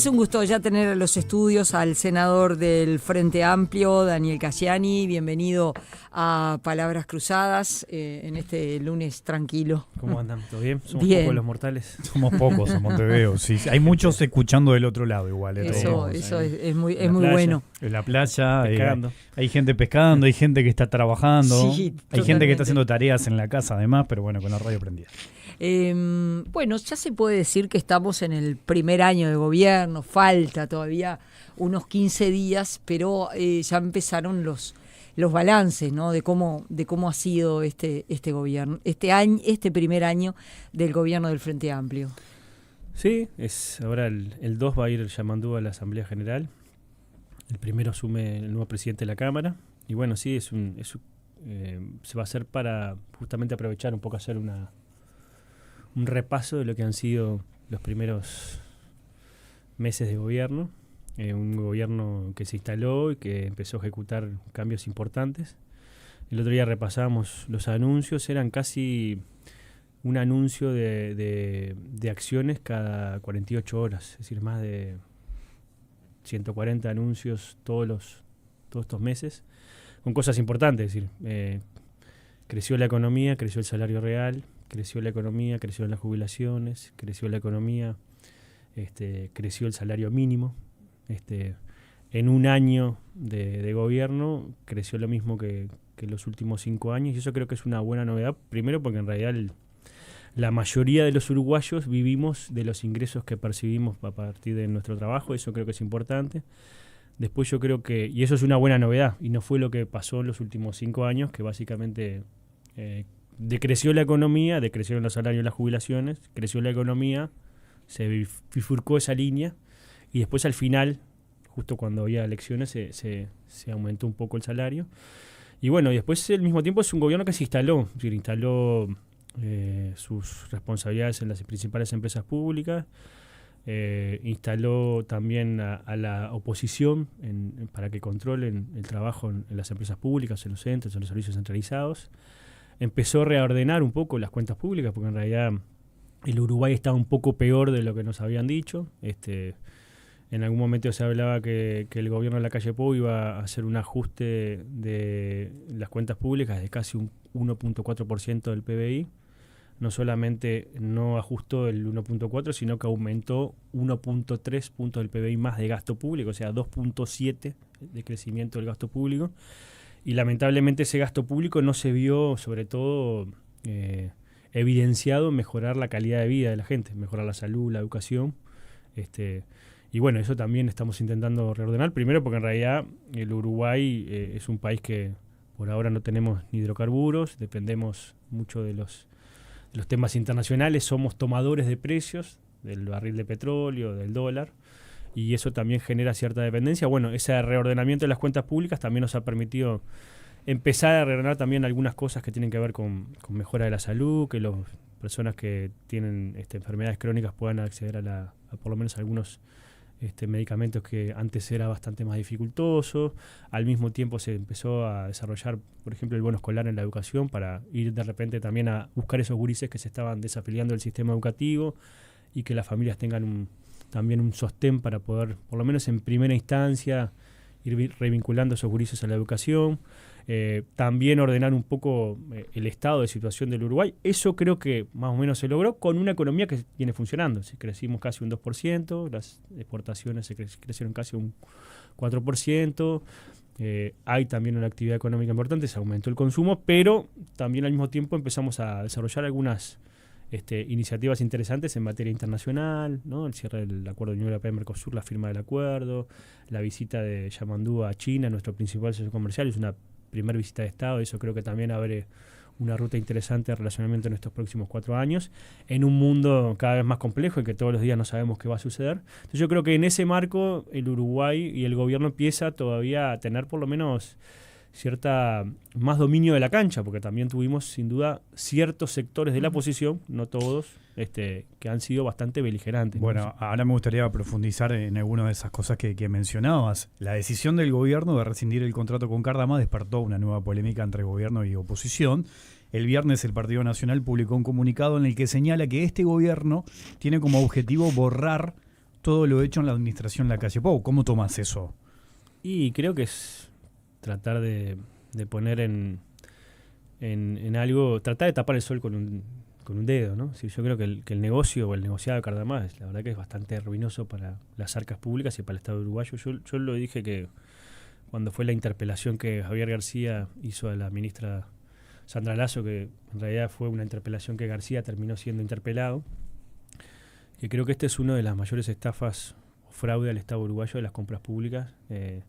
Es un gusto ya tener a los estudios al senador del Frente Amplio, Daniel Cayani. Bienvenido a Palabras Cruzadas en este lunes tranquilo. ¿Cómo andan? ¿Todo bien? Somos Bien. pocos los mortales. Somos pocos en Montevideo, sí. Hay muchos escuchando del otro lado igual. Eso es muy En la muy playa. bueno. En la playa, Pescando. hay gente pescando, hay gente que está trabajando, Sí, hay totalmente. gente que está haciendo tareas en la casa además, pero bueno, con la radio prendida. Bueno, ya se puede decir que estamos en el primer año de gobierno, falta todavía unos 15 días, pero ya empezaron los balances, ¿no? de cómo ha sido este gobierno, este primer año del gobierno del Frente Amplio. Sí, ahora el 2 va a ir Yamandú a la Asamblea General. El primero asume el nuevo presidente de la Cámara. Y bueno, sí, se va a hacer para justamente aprovechar un poco, hacer un repaso de lo que han sido los primeros meses de gobierno. Un gobierno que se instaló y que empezó a ejecutar cambios importantes. El otro día repasábamos los anuncios, eran casi un anuncio de acciones cada 48 horas, es decir, más de 140 anuncios todos estos meses, con cosas importantes, es decir, creció la economía, creció el salario real, creció la economía, creció las jubilaciones, creció la economía, creció el salario mínimo. En un año de gobierno creció lo mismo que los últimos 5 años, y eso creo que es una buena novedad, primero porque en realidad la mayoría de los uruguayos vivimos de los ingresos que percibimos a partir de nuestro trabajo, eso creo que es importante. Después yo creo que, y eso es una buena novedad, y no fue lo que pasó en los últimos 5 años, que básicamente decreció la economía, decrecieron los salarios y las jubilaciones, creció la economía, se bifurcó esa línea, y después al final, justo cuando había elecciones, se aumentó un poco el salario. Y bueno, y después al mismo tiempo es un gobierno que se instaló, es decir, instaló sus responsabilidades en las principales empresas públicas, instaló también a la oposición para que controlen el trabajo en las empresas públicas, en los centros, en los servicios centralizados. Empezó a reordenar un poco las cuentas públicas, porque en realidad el Uruguay estaba un poco peor de lo que nos habían dicho. En algún momento se hablaba que el gobierno de Lacalle Pou iba a hacer un ajuste de las cuentas públicas de casi un 1.4% del PBI. No solamente no ajustó el 1.4, sino que aumentó 1.3 puntos del PBI más de gasto público, o sea, 2.7 de crecimiento del gasto público. Y lamentablemente ese gasto público no se vio, sobre todo, evidenciado en mejorar la calidad de vida de la gente, mejorar la salud, la educación. Y bueno, eso también estamos intentando reordenar. Primero porque en realidad el Uruguay es un país que por ahora no tenemos ni hidrocarburos, dependemos mucho de los temas internacionales, somos tomadores de precios del barril de petróleo, del dólar, y eso también genera cierta dependencia. Bueno, ese reordenamiento de las cuentas públicas también nos ha permitido empezar a reordenar también algunas cosas que tienen que ver con mejora de la salud, que las personas que tienen enfermedades crónicas puedan acceder a por lo menos algunos medicamentos que antes era bastante más dificultoso. Al mismo tiempo se empezó a desarrollar, por ejemplo, el bono escolar en la educación para ir de repente también a buscar esos gurises que se estaban desafiliando del sistema educativo y que las familias tengan también un sostén para poder, por lo menos en primera instancia, ir revinculando a esos gurises a la educación. También ordenar un poco el estado de situación del Uruguay. Eso creo que más o menos se logró con una economía que viene funcionando. Si crecimos casi un 2%, las exportaciones crecieron casi un 4%. Hay también una actividad económica importante, se aumentó el consumo, pero también al mismo tiempo empezamos a desarrollar algunas iniciativas interesantes en materia internacional, ¿no? El cierre del acuerdo de Unión Europea-Mercosur, la firma del acuerdo, la visita de Yamandú a China, nuestro principal socio comercial, es una primera visita de Estado. Eso creo que también abre una ruta interesante de relacionamiento en estos próximos 4 años, en un mundo cada vez más complejo y que todos los días no sabemos qué va a suceder. Entonces yo creo que en ese marco el Uruguay y el gobierno empieza todavía a tener por lo menos cierta más dominio de la cancha, porque también tuvimos sin duda ciertos sectores de la oposición, no todos, que han sido bastante beligerantes. Bueno, ahora me gustaría profundizar en alguna de esas cosas que mencionabas. La decisión del gobierno de rescindir el contrato con Cardama despertó una nueva polémica entre gobierno y oposición. El viernes el Partido Nacional publicó un comunicado en el que señala que este gobierno tiene como objetivo borrar todo lo hecho en la administración Lacalle Pou. ¿Cómo tomas eso? Y creo que es tratar de poner en algo, tratar de tapar el sol con un dedo, ¿no? Sí, yo creo que el negocio o el negociado de Cardamá la verdad que es bastante ruinoso para las arcas públicas y para el Estado uruguayo. Yo lo dije que cuando fue la interpelación que Javier García hizo a la ministra Sandra Lasso, que en realidad fue una interpelación que García terminó siendo interpelado, que creo que este es una de las mayores estafas o fraude al Estado uruguayo de las compras públicas, en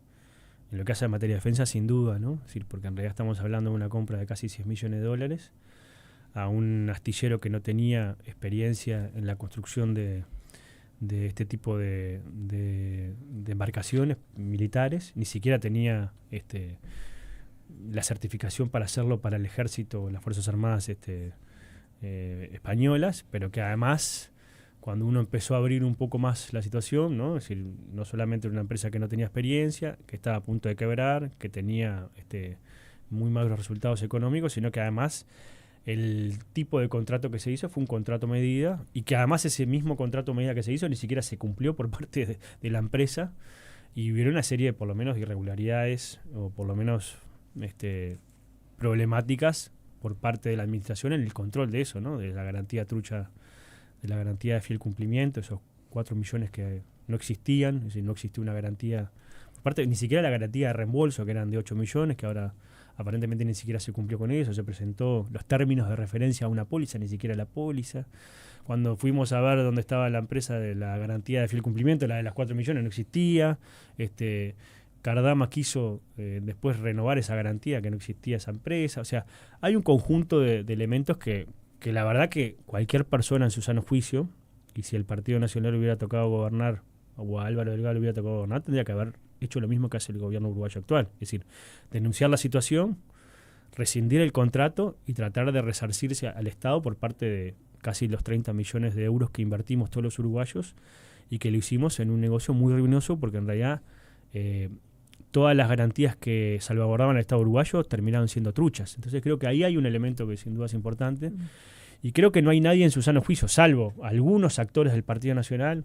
lo que hace a materia de defensa, sin duda, ¿no? Es decir, porque en realidad estamos hablando de una compra de casi $100 millones a un astillero que no tenía experiencia en la construcción de este tipo de embarcaciones militares, ni siquiera tenía la certificación para hacerlo para el ejército o las Fuerzas Armadas españolas, pero que además, cuando uno empezó a abrir un poco más la situación, ¿no? Es decir, no solamente era una empresa que no tenía experiencia, que estaba a punto de quebrar, que tenía muy malos resultados económicos, sino que además el tipo de contrato que se hizo fue un contrato medida, y que además ese mismo contrato medida que se hizo ni siquiera se cumplió por parte de la empresa, y hubo una serie de, por lo menos, irregularidades o por lo menos problemáticas por parte de la administración en el control de eso, ¿no? De la garantía trucha, de la garantía de fiel cumplimiento, esos 4 millones que no existían, es decir, no existía una garantía por parte, ni siquiera la garantía de reembolso, que eran de 8 millones, que ahora aparentemente ni siquiera se cumplió con eso. Se presentó los términos de referencia a una póliza, ni siquiera la póliza. Cuando fuimos a ver dónde estaba la empresa de la garantía de fiel cumplimiento, la de las 4 millones no existía. Cardama quiso después renovar esa garantía, que no existía esa empresa. O sea, hay un conjunto de elementos que la verdad que cualquier persona en su sano juicio, y si el Partido Nacional hubiera tocado gobernar, o a Álvaro Delgado le hubiera tocado gobernar, tendría que haber hecho lo mismo que hace el gobierno uruguayo actual. Es decir, denunciar la situación, rescindir el contrato y tratar de resarcirse al Estado por parte de casi los 30 millones de euros que invertimos todos los uruguayos, y que lo hicimos en un negocio muy ruinoso, porque en realidad todas las garantías que salvaguardaban al Estado uruguayo terminaron siendo truchas. Entonces creo que ahí hay un elemento que sin duda es importante, y creo que no hay nadie en su sano juicio, salvo algunos actores del Partido Nacional,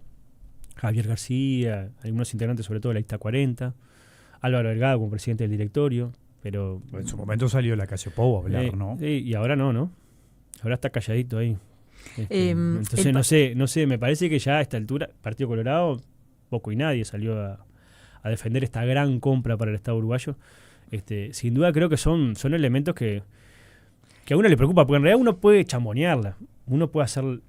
Javier García, algunos integrantes sobre todo de la lista 40, Álvaro Delgado como presidente del directorio, pero en su momento salió Lacalle Pou a hablar, ¿no? Sí, y ahora no. Ahora está calladito ahí. Entonces no sé, me parece que ya a esta altura, Partido Colorado, poco y nadie salió a defender esta gran compra para el Estado uruguayo. Sin duda creo que son elementos que a uno le preocupa, porque en realidad uno puede chambonearla, uno puede hacer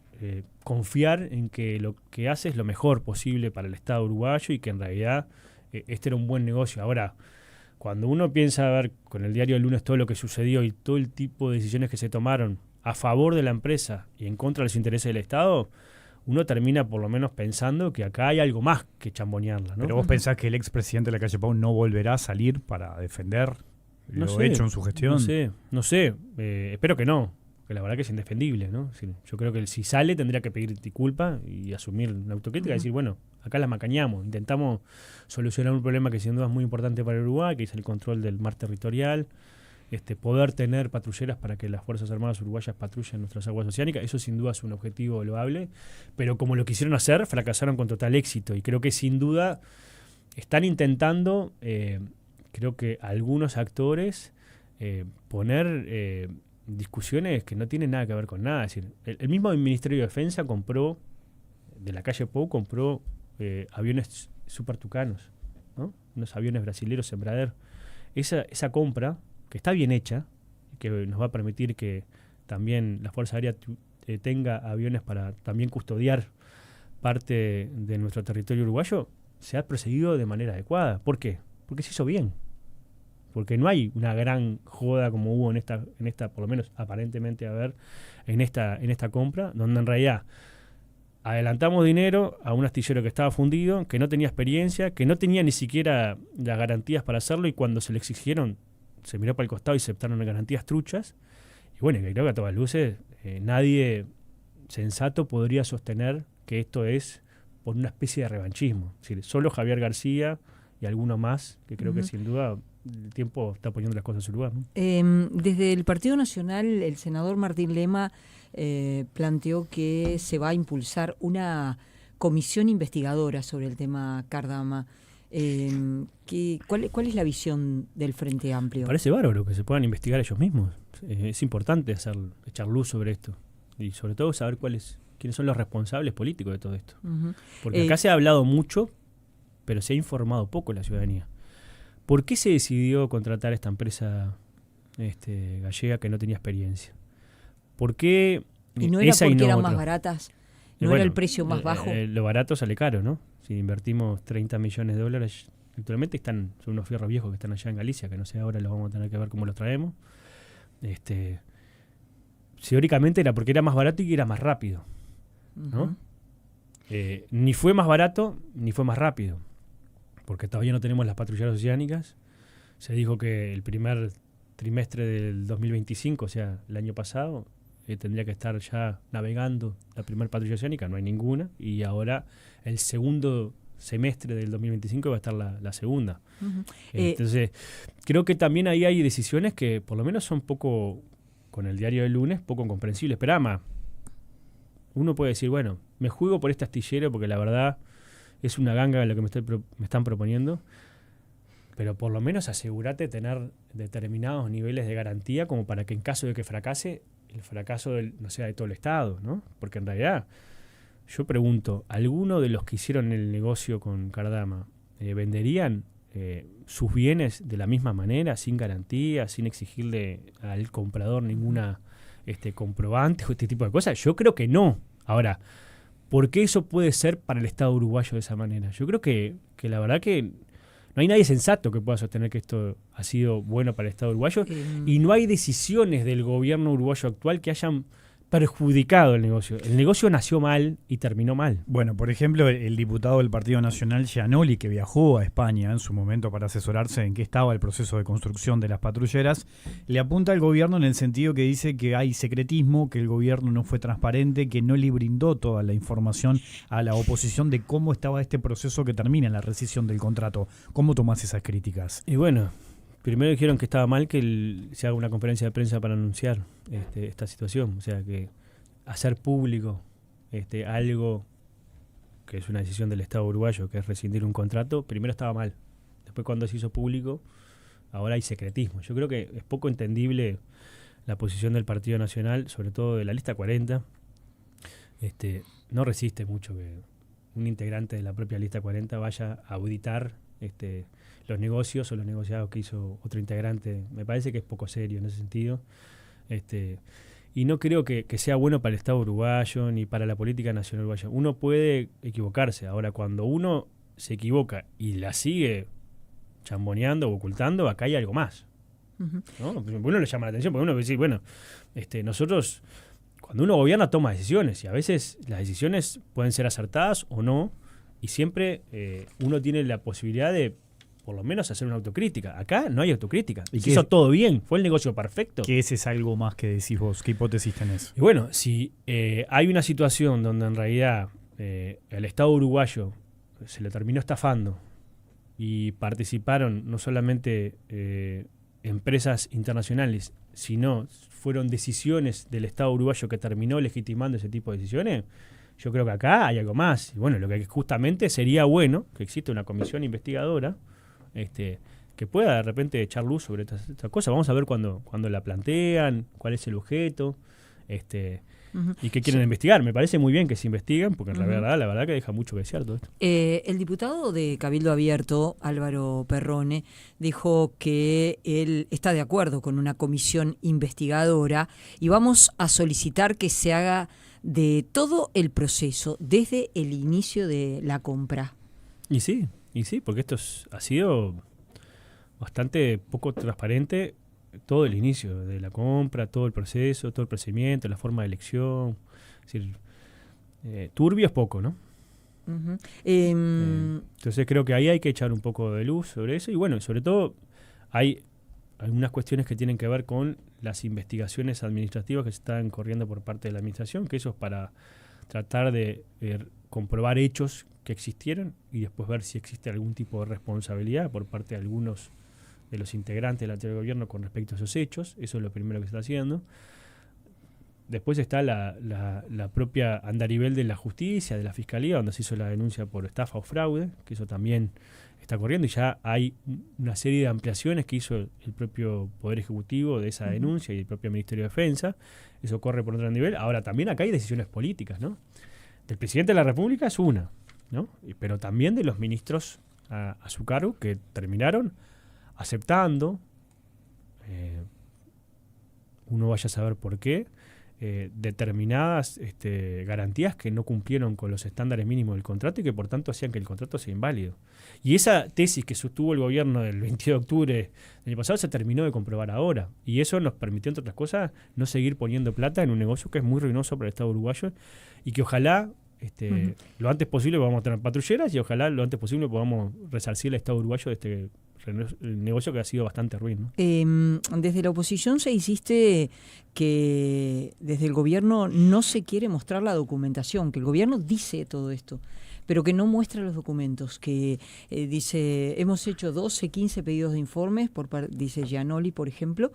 confiar en que lo que hace es lo mejor posible para el Estado uruguayo, y que en realidad este era un buen negocio. Ahora, cuando uno piensa a ver con el diario del lunes todo lo que sucedió y todo el tipo de decisiones que se tomaron a favor de la empresa y en contra de los intereses del Estado, uno termina por lo menos pensando que acá hay algo más que chambonearla, ¿no? Pero vos pensás que el expresidente de Lacalle Pou no volverá a salir para defender lo hecho en su gestión. No sé. Espero que no, que la verdad que es indefendible, ¿no? Yo creo que si sale tendría que pedir disculpas y asumir una autocrítica y decir, bueno, acá la macañamos, intentamos solucionar un problema que sin duda es muy importante para el Uruguay, que es el control del mar territorial, poder tener patrulleras para que las Fuerzas Armadas uruguayas patrullen nuestras aguas oceánicas. Eso sin duda es un objetivo loable, pero como lo quisieron hacer, fracasaron con total éxito, y creo que sin duda están intentando, creo que algunos actores, poner discusiones que no tienen nada que ver con nada. Es decir, el mismo Ministerio de Defensa compró, de Lacalle Pou, compró aviones Super Tucanos, ¿no? Unos aviones brasileños Embraer. Esa compra, que está bien hecha, que nos va a permitir que también la Fuerza Aérea tenga aviones para también custodiar parte de nuestro territorio uruguayo, se ha procedido de manera adecuada. ¿Por qué? Porque se hizo bien. Porque no hay una gran joda como hubo en esta, por lo menos aparentemente en esta compra, donde en realidad adelantamos dinero a un astillero que estaba fundido, que no tenía experiencia, que no tenía ni siquiera las garantías para hacerlo, y cuando se le exigieron, se miró para el costado y aceptaron garantías truchas. Y bueno, creo que a todas luces nadie sensato podría sostener que esto es por una especie de revanchismo. Es decir, solo Javier García y alguno más, que creo que sin duda el tiempo está poniendo las cosas en su lugar, ¿no? Desde el Partido Nacional, el senador Martín Lema planteó que se va a impulsar una comisión investigadora sobre el tema Cardama. ¿Cuál es la visión del Frente Amplio? Me parece bárbaro que se puedan investigar ellos mismos. Es importante echar luz sobre esto y sobre todo saber quiénes son los responsables políticos de todo esto. Uh-huh. Porque acá se ha hablado mucho, pero se ha informado poco la ciudadanía. ¿Por qué se decidió contratar esta empresa gallega que no tenía experiencia? ¿Por qué ¿Y no era esa porque y no eran otra? más baratas? ¿No era el precio más bajo? Lo barato sale caro, ¿no? Si invertimos $30 millones, actualmente son unos fierros viejos que están allá en Galicia, que no sé, ahora los vamos a tener que ver cómo los traemos. Teóricamente era porque era más barato y era más rápido, ¿no? Uh-huh. Ni fue más barato, ni fue más rápido, porque todavía no tenemos las patrulleras oceánicas. Se dijo que el primer trimestre del 2025, o sea, el año pasado, tendría que estar ya navegando la primera patrulla oceánica, no hay ninguna, y ahora el segundo semestre del 2025 va a estar la segunda. Uh-huh. Entonces, creo que también ahí hay decisiones que por lo menos son poco, con el diario del lunes, poco comprensibles. Pero ama, uno puede decir, bueno, me juego por este astillero porque la verdad es una ganga lo que me están proponiendo, pero por lo menos asegúrate de tener determinados niveles de garantía como para que en caso de que fracase, el fracaso no sea de todo el Estado, ¿no? Porque en realidad, yo pregunto, ¿alguno de los que hicieron el negocio con Cardama venderían sus bienes de la misma manera, sin garantía, sin exigirle al comprador ninguna comprobante o este tipo de cosas? Yo creo que no. Ahora, ¿por qué eso puede ser para el Estado uruguayo de esa manera? Yo creo que la verdad que no hay nadie sensato que pueda sostener que esto ha sido bueno para el Estado uruguayo y no hay decisiones del gobierno uruguayo actual que hayan perjudicado el negocio. El negocio nació mal y terminó mal. Bueno, por ejemplo, el diputado del Partido Nacional, Gianoli, que viajó a España en su momento para asesorarse en qué estaba el proceso de construcción de las patrulleras, le apunta al gobierno en el sentido que dice que hay secretismo, que el gobierno no fue transparente, que no le brindó toda la información a la oposición de cómo estaba este proceso que termina en la rescisión del contrato. ¿Cómo tomás esas críticas? Y bueno, primero dijeron que estaba mal que se haga una conferencia de prensa para anunciar esta situación. O sea, que hacer público algo que es una decisión del Estado uruguayo, que es rescindir un contrato, primero estaba mal. Después, cuando se hizo público, ahora hay secretismo. Yo creo que es poco entendible la posición del Partido Nacional, sobre todo de la lista 40. No resiste mucho que un integrante de la propia lista 40 vaya a auditar los negocios o los negociados que hizo otro integrante. Me parece que es poco serio en ese sentido. Y no creo que sea bueno para el Estado uruguayo ni para la política nacional uruguaya. Uno puede equivocarse. Ahora, cuando uno se equivoca y la sigue chamboneando o ocultando, acá hay algo más. Uh-huh. ¿No? Uno le llama la atención porque uno dice, bueno, nosotros, cuando uno gobierna, toma decisiones y a veces las decisiones pueden ser acertadas o no, y siempre uno tiene la posibilidad de por lo menos hacer una autocrítica. Acá no hay autocrítica. ¿Y se hizo todo bien? ¿Fue el negocio perfecto? ¿Qué es algo más que decís vos? ¿Qué hipótesis tenés? Y bueno, si hay una situación donde en realidad el Estado uruguayo se lo terminó estafando y participaron no solamente empresas internacionales, sino fueron decisiones del Estado uruguayo que terminó legitimando ese tipo de decisiones, yo creo que acá hay algo más. Y bueno, lo que justamente sería bueno que exista una comisión investigadora que pueda de repente echar luz sobre estas cosas. Vamos a ver cuando la plantean, cuál es el objeto, uh-huh. Y qué quieren investigar. Me parece muy bien que se investiguen, porque la verdad que deja mucho que desear todo esto. El diputado de Cabildo Abierto, Álvaro Perrone, dijo que él está de acuerdo con una comisión investigadora y vamos a solicitar que se haga de todo el proceso, desde el inicio de la compra. Y sí, porque esto ha sido bastante poco transparente todo el inicio de la compra, todo el proceso, todo el procedimiento, la forma de elección. Es decir, turbio es poco, ¿no? Uh-huh. Entonces creo que ahí hay que echar un poco de luz sobre eso. Y bueno, sobre todo hay algunas cuestiones que tienen que ver con las investigaciones administrativas que se están corriendo por parte de la administración, que eso es para tratar de comprobar hechos que existieron y después ver si existe algún tipo de responsabilidad por parte de algunos de los integrantes del anterior gobierno con respecto a esos hechos. Eso es lo primero que se está haciendo. después está la propia andarivel de la justicia, de la fiscalía, donde se hizo la denuncia por estafa o fraude, que eso también está corriendo, y ya hay una serie de ampliaciones que hizo el propio Poder Ejecutivo de esa denuncia y el propio Ministerio de Defensa. Eso corre por otro nivel. Ahora, también acá hay decisiones políticas, ¿no? Del presidente de la República es una, ¿no? Pero también de los ministros a su cargo, que terminaron aceptando, uno vaya a saber por qué, determinadas garantías que no cumplieron con los estándares mínimos del contrato y que por tanto hacían que el contrato sea inválido. Y esa tesis que sostuvo el gobierno del 22 de octubre del año pasado se terminó de comprobar ahora. Y eso nos permitió, entre otras cosas, no seguir poniendo plata en un negocio que es muy ruinoso para el Estado uruguayo y que ojalá lo antes posible podamos tener patrulleras y ojalá lo antes posible podamos resarcir al Estado uruguayo de el negocio que ha sido bastante ruin, ¿no? Desde la oposición se insiste que desde el gobierno no se quiere mostrar la documentación, que el gobierno dice todo esto, pero que no muestra los documentos, que dice, hemos hecho 12, 15 pedidos de informes, dice Gianoli, por ejemplo,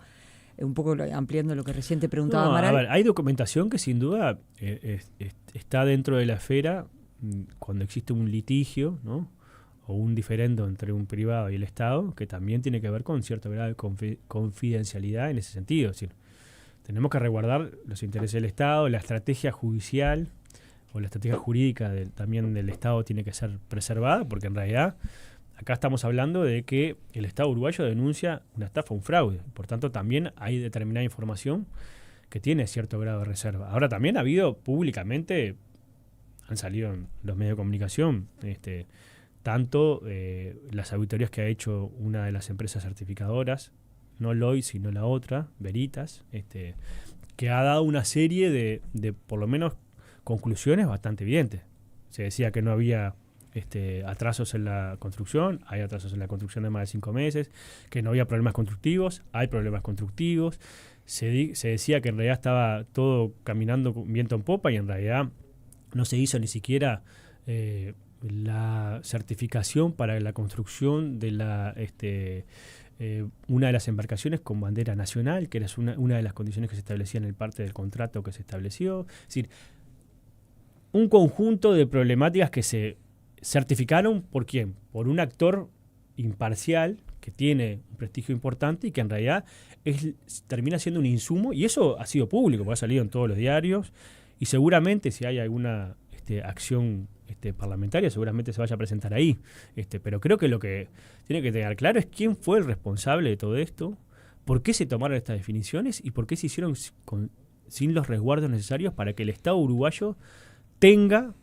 un poco ampliando lo que recién te preguntaba Amaral. A ver, hay documentación que sin duda está dentro de la esfera cuando existe un litigio, ¿no? O un diferendo entre un privado y el Estado, que también tiene que ver con cierto grado de confidencialidad en ese sentido. Es decir, tenemos que resguardar los intereses del Estado, la estrategia judicial o la estrategia jurídica también del Estado tiene que ser preservada, porque en realidad acá estamos hablando de que el Estado uruguayo denuncia una estafa, un fraude. Por tanto, también hay determinada información que tiene cierto grado de reserva. Ahora, también ha habido públicamente, han salido en los medios de comunicación, tanto las auditorías que ha hecho una de las empresas certificadoras, no Lloyd, sino la otra, Veritas, que ha dado una serie de por lo menos conclusiones bastante evidentes. Se decía que no había atrasos en la construcción, hay atrasos en la construcción de más de 5 meses, que no había problemas constructivos, hay problemas constructivos, se decía que en realidad estaba todo caminando con viento en popa y en realidad no se hizo ni siquiera la certificación para la construcción de una de las embarcaciones con bandera nacional, que era una de las condiciones que se establecía en el parte del contrato que se estableció. Es decir, un conjunto de problemáticas que se certificaron ¿por quién? Por un actor imparcial que tiene un prestigio importante y que en realidad termina siendo un insumo, y eso ha sido público, porque ha salido en todos los diarios, y seguramente si hay alguna acción parlamentaria seguramente se vaya a presentar ahí, pero creo que lo que tiene que quedar claro es quién fue el responsable de todo esto, por qué se tomaron estas definiciones y por qué se hicieron sin los resguardos necesarios para que el Estado uruguayo tenga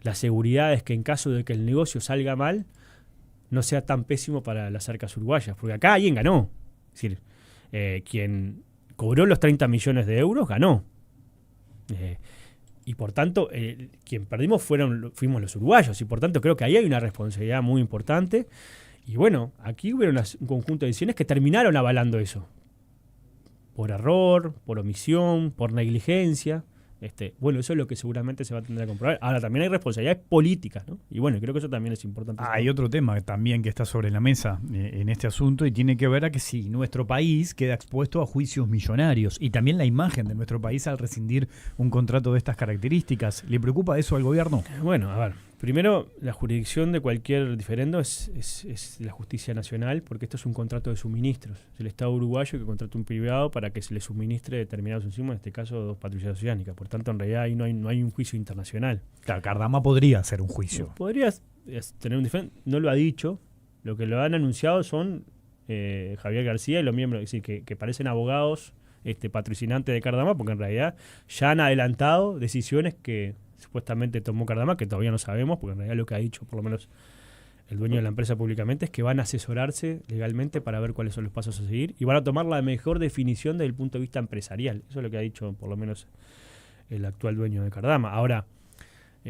las seguridades que en caso de que el negocio salga mal no sea tan pésimo para las arcas uruguayas, porque acá alguien ganó, es decir, quien cobró los 30 millones de euros ganó. Y por tanto, quien perdimos fuimos los uruguayos. Y por tanto creo que ahí hay una responsabilidad muy importante. Y bueno, aquí hubo un conjunto de decisiones que terminaron avalando eso. Por error, por omisión, por negligencia. Bueno, eso es lo que seguramente se va a tener que comprobar. Ahora, también hay responsabilidades políticas, ¿no? Y bueno, creo que eso también es importante. Hay otro tema también que está sobre la mesa en este asunto y tiene que ver a que si nuestro país queda expuesto a juicios millonarios y también la imagen de nuestro país al rescindir un contrato de estas características. ¿Le preocupa eso al gobierno? Bueno, a ver, primero, la jurisdicción de cualquier diferendo es la justicia nacional, porque esto es un contrato de suministros. Es el Estado uruguayo que contrata un privado para que se le suministre determinados insumos, en este caso 2 patrullas oceánicas. Por tanto, en realidad ahí no hay un juicio internacional. Claro, Cardama podría hacer un juicio. Podría tener un diferente, no lo ha dicho. Lo que lo han anunciado son Javier García y los miembros, es decir, que parecen abogados patrocinantes de Cardama, porque en realidad ya han adelantado decisiones que supuestamente tomó Cardama, que todavía no sabemos, porque en realidad lo que ha dicho por lo menos el dueño de la empresa públicamente es que van a asesorarse legalmente para ver cuáles son los pasos a seguir y van a tomar la mejor definición desde el punto de vista empresarial. Eso es lo que ha dicho por lo menos el actual dueño de Cardama. Ahora,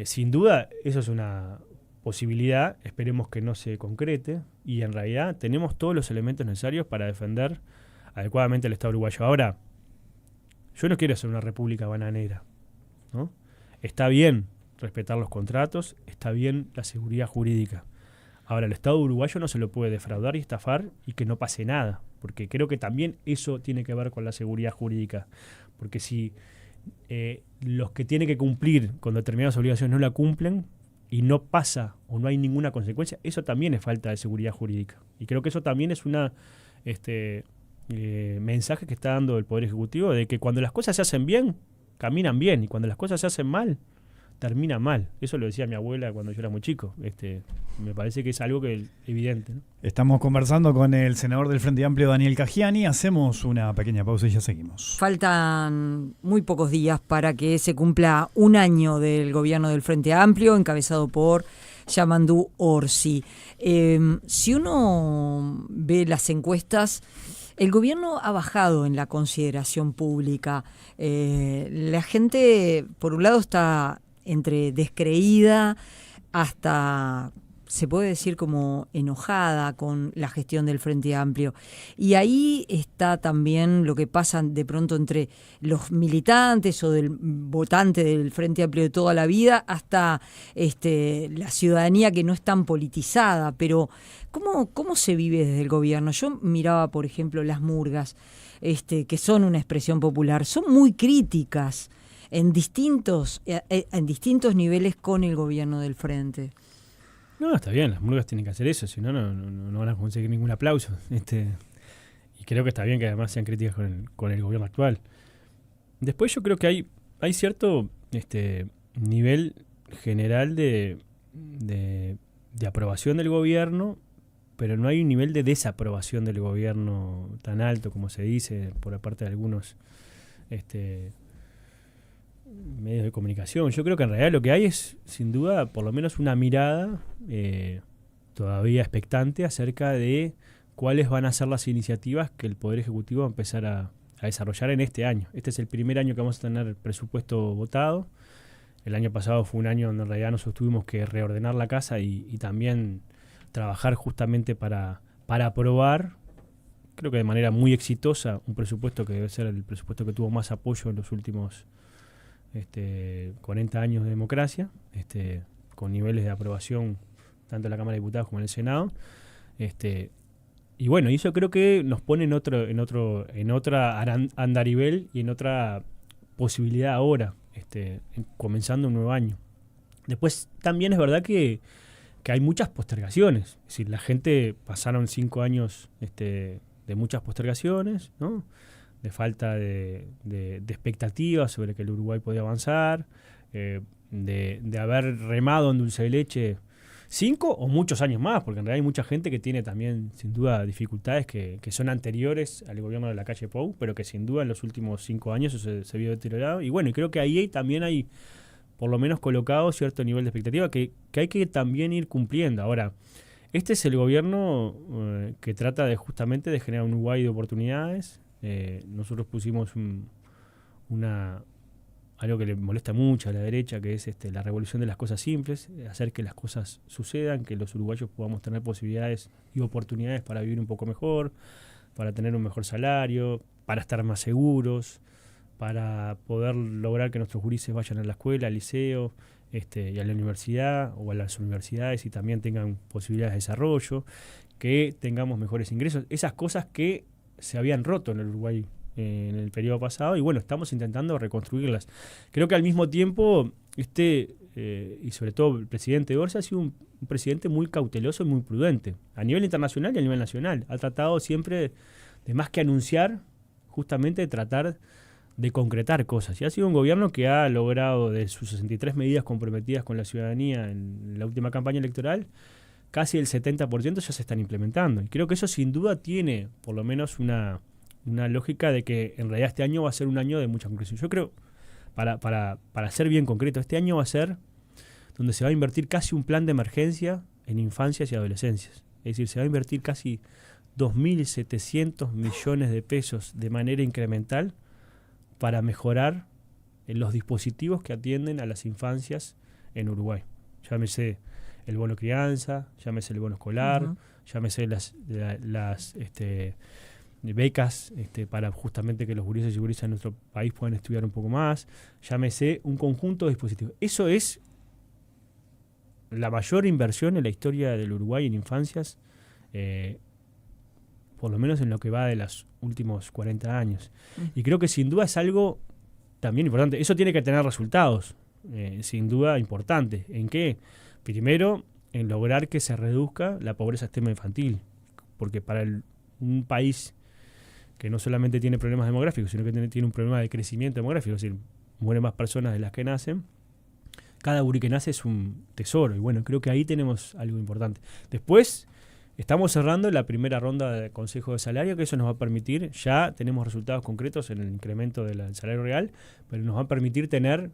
sin duda, eso es una posibilidad, esperemos que no se concrete, y en realidad tenemos todos los elementos necesarios para defender adecuadamente el Estado uruguayo. Ahora, yo no quiero ser una república bananera, ¿no? Está bien respetar los contratos, está bien la seguridad jurídica. Ahora, el Estado uruguayo no se lo puede defraudar y estafar y que no pase nada, porque creo que también eso tiene que ver con la seguridad jurídica, porque si los que tienen que cumplir con determinadas obligaciones no la cumplen y no pasa o no hay ninguna consecuencia, eso también es falta de seguridad jurídica. Y creo que eso también es una mensaje que está dando el Poder Ejecutivo de que cuando las cosas se hacen bien, caminan bien, y cuando las cosas se hacen mal, termina mal. Eso lo decía mi abuela cuando yo era muy chico. Me parece que es algo que es evidente, ¿no? Estamos conversando con el senador del Frente Amplio, Daniel Cagiani. Hacemos una pequeña pausa y ya seguimos. Faltan muy pocos días para que se cumpla un año del gobierno del Frente Amplio, encabezado por Yamandú Orsi. Si uno ve las encuestas, el gobierno ha bajado en la consideración pública. La gente, por un lado, está entre descreída hasta, se puede decir, como enojada con la gestión del Frente Amplio. Y ahí está también lo que pasa de pronto entre los militantes o del votante del Frente Amplio de toda la vida hasta la ciudadanía que no es tan politizada. Pero ¿cómo se vive desde el gobierno? Yo miraba, por ejemplo, las murgas, que son una expresión popular, son muy críticas en distintos niveles con el gobierno del Frente. No, está bien, las murgas tienen que hacer eso, si no, no van a conseguir ningún aplauso. Y creo que está bien que además sean críticas con el gobierno actual. Después yo creo que hay cierto nivel general de aprobación del gobierno, pero no hay un nivel de desaprobación del gobierno tan alto como se dice por parte de algunos medios de comunicación. Yo creo que en realidad lo que hay es, sin duda, por lo menos una mirada todavía expectante acerca de cuáles van a ser las iniciativas que el Poder Ejecutivo va a empezar a desarrollar en este año. Este es el primer año que vamos a tener presupuesto votado. El año pasado fue un año donde en realidad nosotros tuvimos que reordenar la casa y también trabajar justamente para aprobar, creo que de manera muy exitosa, un presupuesto que debe ser el presupuesto que tuvo más apoyo en los últimos 40 años de democracia, con niveles de aprobación tanto en la Cámara de Diputados como en el Senado. Y bueno, y eso creo que nos pone en otra andarivel y en otra posibilidad ahora, comenzando un nuevo año. Después también es verdad que hay muchas postergaciones. Es decir, la gente pasaron 5 años de muchas postergaciones, ¿no? De falta de expectativas sobre que el Uruguay podía avanzar, de haber remado en dulce de leche 5 o muchos años más, porque en realidad hay mucha gente que tiene también, sin duda, dificultades que son anteriores al gobierno de la calle Pou, pero que sin duda en los últimos 5 años se vio deteriorado. Y bueno, y creo que ahí también hay, por lo menos, colocado cierto nivel de expectativa que hay que también ir cumpliendo. Ahora, este es el gobierno que trata justamente de generar un Uruguay de oportunidades. Nosotros pusimos algo que le molesta mucho a la derecha, que es la revolución de las cosas simples, hacer que las cosas sucedan, que los uruguayos podamos tener posibilidades y oportunidades para vivir un poco mejor, para tener un mejor salario, para estar más seguros, para poder lograr que nuestros gurises vayan a la escuela, al liceo, y a la universidad o a las universidades y también tengan posibilidades de desarrollo, que tengamos mejores ingresos, esas cosas que se habían roto en el Uruguay en el periodo pasado, y bueno, estamos intentando reconstruirlas. Creo que al mismo tiempo, y sobre todo el presidente Orsi ha sido un presidente muy cauteloso y muy prudente, a nivel internacional y a nivel nacional. Ha tratado siempre de más que anunciar, justamente de tratar de concretar cosas. Y ha sido un gobierno que ha logrado, de sus 63 medidas comprometidas con la ciudadanía en la última campaña electoral, casi el 70% ya se están implementando. Y creo que eso sin duda tiene por lo menos una lógica de que en realidad este año va a ser un año de mucha concreción. Yo creo, para ser bien concreto, este año va a ser donde se va a invertir casi un plan de emergencia en infancias y adolescencias. Es decir, se va a invertir casi 2.700 millones de pesos de manera incremental para mejorar los dispositivos que atienden a las infancias en Uruguay. Llámese el bono crianza, llámese el bono escolar, llámese las becas para justamente que los gurises y gurisas de nuestro país puedan estudiar un poco más, llámese un conjunto de dispositivos. Eso es la mayor inversión en la historia del Uruguay en infancias, por lo menos en lo que va de los últimos 40 años. Y creo que sin duda es algo también importante. Eso tiene que tener resultados, sin duda importantes. ¿En qué? Primero, en lograr que se reduzca la pobreza extrema infantil. Porque para un país que no solamente tiene problemas demográficos, sino que tiene un problema de crecimiento demográfico, es decir, mueren más personas de las que nacen, cada uri que nace es un tesoro. Y bueno, creo que ahí tenemos algo importante. Después, estamos cerrando la primera ronda de consejo de salario, que eso nos va a permitir, ya tenemos resultados concretos en el incremento del salario real, pero nos va a permitir tener,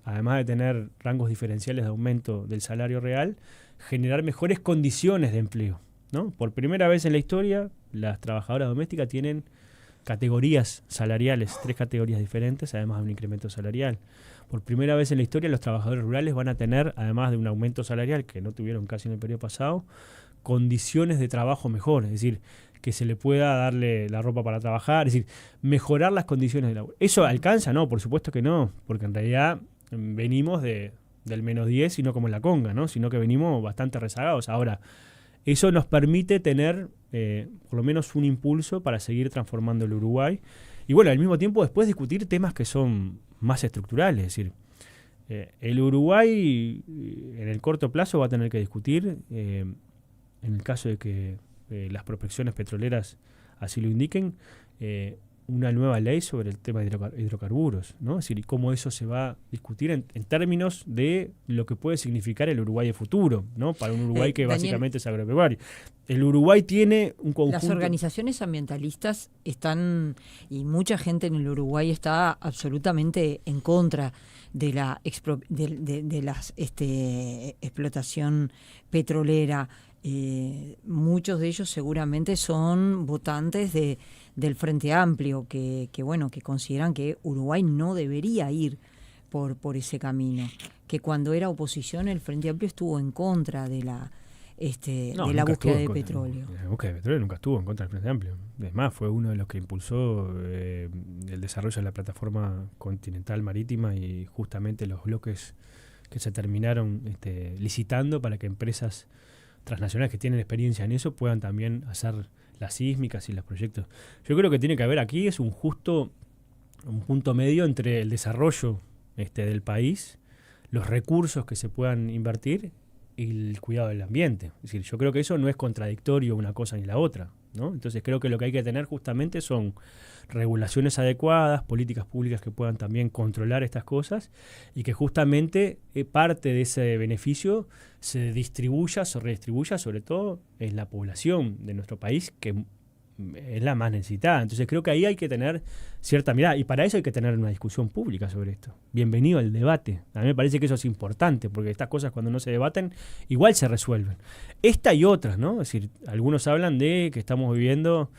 además de tener rangos diferenciales de aumento del salario real, generar mejores condiciones de empleo, ¿no? Por primera vez en la historia, las trabajadoras domésticas tienen categorías salariales, 3 categorías diferentes, además de un incremento salarial. Por primera vez en la historia, los trabajadores rurales van a tener, además de un aumento salarial que no tuvieron casi en el periodo pasado, condiciones de trabajo mejor, es decir, que se le pueda darle la ropa para trabajar, es decir, mejorar las condiciones de labor. ¿Eso alcanza? No, por supuesto que no, porque en realidad venimos del -10 y no como en la conga, ¿no? Sino que venimos bastante rezagados. Ahora, eso nos permite tener por lo menos un impulso para seguir transformando el Uruguay. Y bueno, al mismo tiempo después discutir temas que son más estructurales. Es decir, el Uruguay en el corto plazo va a tener que discutir, en el caso de que las prospecciones petroleras así lo indiquen, una nueva ley sobre el tema de hidrocarburos, ¿no? Es decir, y cómo eso se va a discutir en términos de lo que puede significar el Uruguay de futuro, ¿no? Para un Uruguay que Daniel, básicamente es agropecuario. El Uruguay tiene un conjunto... Las organizaciones ambientalistas están, y mucha gente en el Uruguay está absolutamente en contra de la explotación petrolera. Muchos de ellos seguramente son votantes del Frente Amplio que consideran que Uruguay no debería ir por ese camino, que cuando era oposición el Frente Amplio estuvo en contra de la búsqueda de petróleo. La búsqueda de petróleo nunca estuvo en contra del Frente Amplio. Es más, fue uno de los que impulsó el desarrollo de la plataforma continental marítima y justamente los bloques que se terminaron licitando para que empresas transnacionales que tienen experiencia en eso puedan también hacer las sísmicas y los proyectos. Yo creo que tiene que haber aquí es un punto medio entre el desarrollo del país, los recursos que se puedan invertir y el cuidado del ambiente. Es decir, yo creo que eso no es contradictorio una cosa ni la otra, ¿no? Entonces creo que lo que hay que tener justamente son regulaciones adecuadas, políticas públicas que puedan también controlar estas cosas y que justamente parte de ese beneficio se redistribuya sobre todo en la población de nuestro país, que es la más necesitada. Entonces creo que ahí hay que tener cierta mirada y para eso hay que tener una discusión pública sobre esto. Bienvenido al debate. A mí me parece que eso es importante porque estas cosas cuando no se debaten igual se resuelven. Esta y otras, ¿no? Es decir, algunos hablan de que estamos viviendo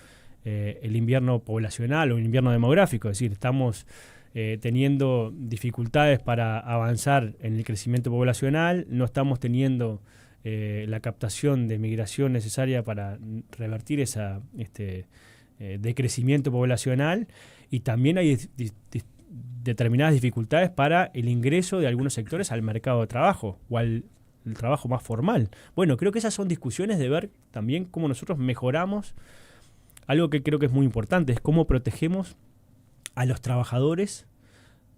el invierno poblacional o el invierno demográfico, es decir, estamos teniendo dificultades para avanzar en el crecimiento poblacional, no estamos teniendo la captación de migración necesaria para revertir ese decrecimiento poblacional y también hay determinadas dificultades para el ingreso de algunos sectores al mercado de trabajo o al trabajo más formal. Bueno, creo que esas son discusiones de ver también cómo nosotros mejoramos. Algo que creo que es muy importante es cómo protegemos a los trabajadores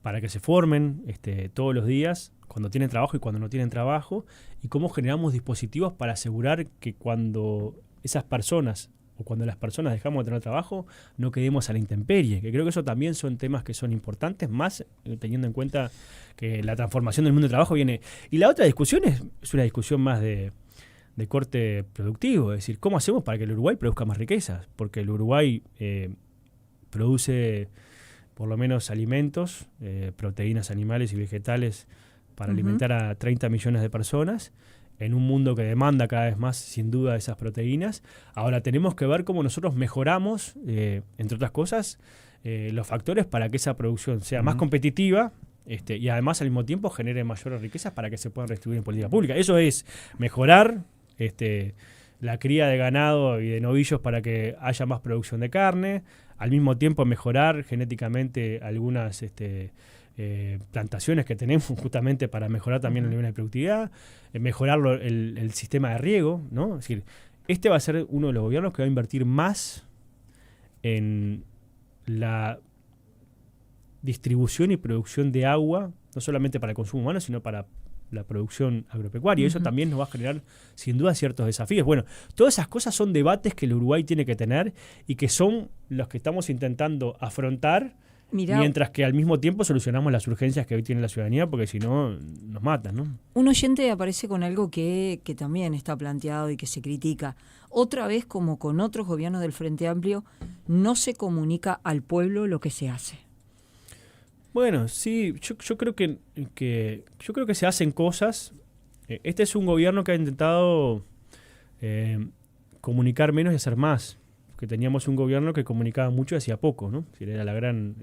para que se formen todos los días, cuando tienen trabajo y cuando no tienen trabajo, y cómo generamos dispositivos para asegurar que cuando esas personas o cuando las personas dejamos de tener trabajo, no quedemos a la intemperie. Que creo que eso también son temas que son importantes, más teniendo en cuenta que la transformación del mundo del trabajo viene. Y la otra discusión es una discusión más de corte productivo, es decir, ¿cómo hacemos para que el Uruguay produzca más riquezas? Porque el Uruguay produce por lo menos alimentos, proteínas animales y vegetales para alimentar a 30 millones de personas, en un mundo que demanda cada vez más, sin duda, esas proteínas. Ahora tenemos que ver cómo nosotros mejoramos, entre otras cosas, los factores para que esa producción sea más competitiva, y además al mismo tiempo genere mayores riquezas para que se puedan redistribuir en política pública. Eso es mejorar la cría de ganado y de novillos para que haya más producción de carne, al mismo tiempo mejorar genéticamente algunas plantaciones que tenemos justamente para mejorar también el nivel de productividad, mejorar el sistema de riego, ¿no? Es decir, este va a ser uno de los gobiernos que va a invertir más en la distribución y producción de agua, no solamente para el consumo humano, sino para la producción agropecuaria. Eso también nos va a generar, sin duda, ciertos desafíos. Bueno, todas esas cosas son debates que el Uruguay tiene que tener y que son los que estamos intentando afrontar. Mirá, mientras que al mismo tiempo solucionamos las urgencias que hoy tiene la ciudadanía, porque si no, nos matan, ¿no? Un oyente aparece con algo que también está planteado y que se critica. Otra vez, como con otros gobiernos del Frente Amplio, no se comunica al pueblo lo que se hace. Bueno, sí, yo creo que se hacen cosas. Este es un gobierno que ha intentado comunicar menos y hacer más. Que teníamos un gobierno que comunicaba mucho y hacía poco, ¿no? Era la gran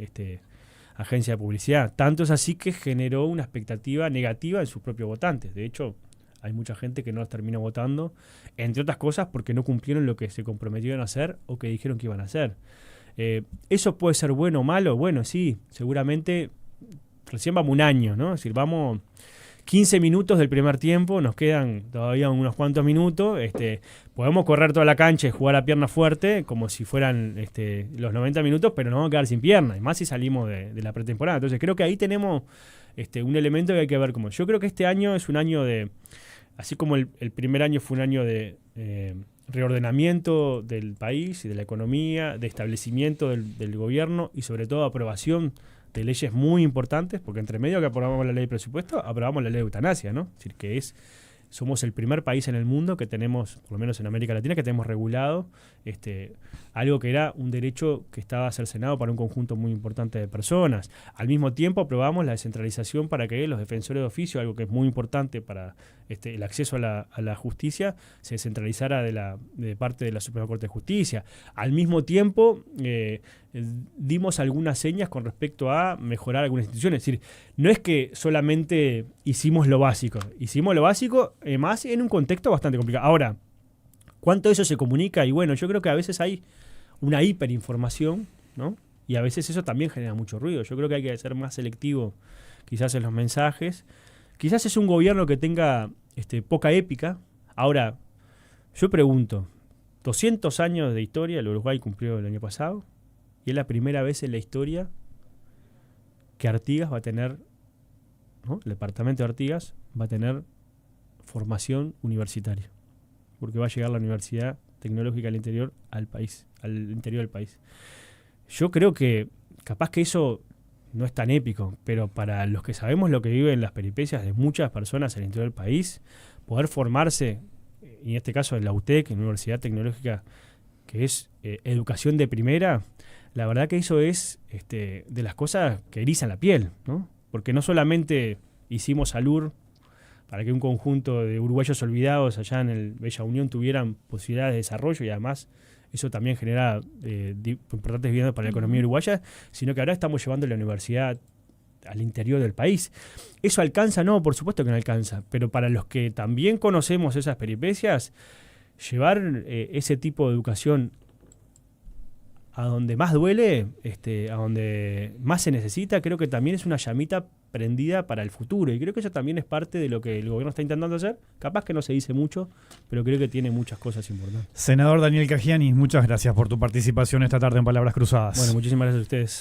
agencia de publicidad. Tanto es así que generó una expectativa negativa en sus propios votantes. De hecho, hay mucha gente que no los termina votando, entre otras cosas porque no cumplieron lo que se comprometieron a hacer o que dijeron que iban a hacer. ¿Eso puede ser bueno o malo? Bueno, sí, seguramente recién vamos un año, ¿no? Es decir, vamos 15 minutos del primer tiempo, nos quedan todavía unos cuantos minutos, podemos correr toda la cancha y jugar a pierna fuerte como si fueran los 90 minutos, pero nos vamos a quedar sin pierna, y más si salimos de la pretemporada. Entonces creo que ahí tenemos un elemento que hay que ver como. Yo creo que este año es un año de, así como el primer año fue un año de reordenamiento del país y de la economía, de establecimiento del gobierno y sobre todo aprobación de leyes muy importantes, porque entre medio que aprobamos la ley de presupuesto, aprobamos la ley de eutanasia, ¿no? Es decir, somos el primer país en el mundo que tenemos, por lo menos en América Latina, que tenemos regulado algo que era un derecho que estaba cercenado para un conjunto muy importante de personas. Al mismo tiempo aprobamos la descentralización para que los defensores de oficio, algo que es muy importante para el acceso a la justicia, se descentralizara de parte de la Suprema Corte de Justicia. Al mismo tiempo dimos algunas señas con respecto a mejorar algunas instituciones. Es decir, no es que solamente hicimos lo básico más en un contexto bastante complicado. Ahora, ¿cuánto eso se comunica? Y bueno, yo creo que a veces hay una hiperinformación, ¿no? Y a veces eso también genera mucho ruido. Yo creo que hay que ser más selectivo quizás en los mensajes. Quizás es un gobierno que tenga poca épica. Ahora, yo pregunto, 200 años de historia, el Uruguay cumplió el año pasado, y es la primera vez en la historia que Artigas va a tener, ¿no? El departamento de Artigas va a tener formación universitaria, porque va a llegar la Universidad Tecnológica al interior del país. Yo creo que capaz que eso no es tan épico, pero para los que sabemos lo que viven las peripecias de muchas personas al interior del país, poder formarse, y en este caso en la UTEC, en la Universidad Tecnológica, que es educación de primera, la verdad que eso es de las cosas que erizan la piel, ¿no? Porque no solamente hicimos ALUR para que un conjunto de uruguayos olvidados allá en el Bella Unión tuvieran posibilidades de desarrollo, y además eso también genera importantes bienes para la economía uruguaya, sino que ahora estamos llevando la universidad al interior del país. ¿Eso alcanza? No, por supuesto que no alcanza, pero para los que también conocemos esas peripecias, llevar ese tipo de educación a donde más duele, a donde más se necesita, creo que también es una llamita prendida para el futuro, y creo que eso también es parte de lo que el gobierno está intentando hacer. Capaz que no se dice mucho, pero creo que tiene muchas cosas importantes. Senador Daniel Cagiani, muchas gracias por tu participación esta tarde en Palabras Cruzadas. Bueno, muchísimas gracias a ustedes.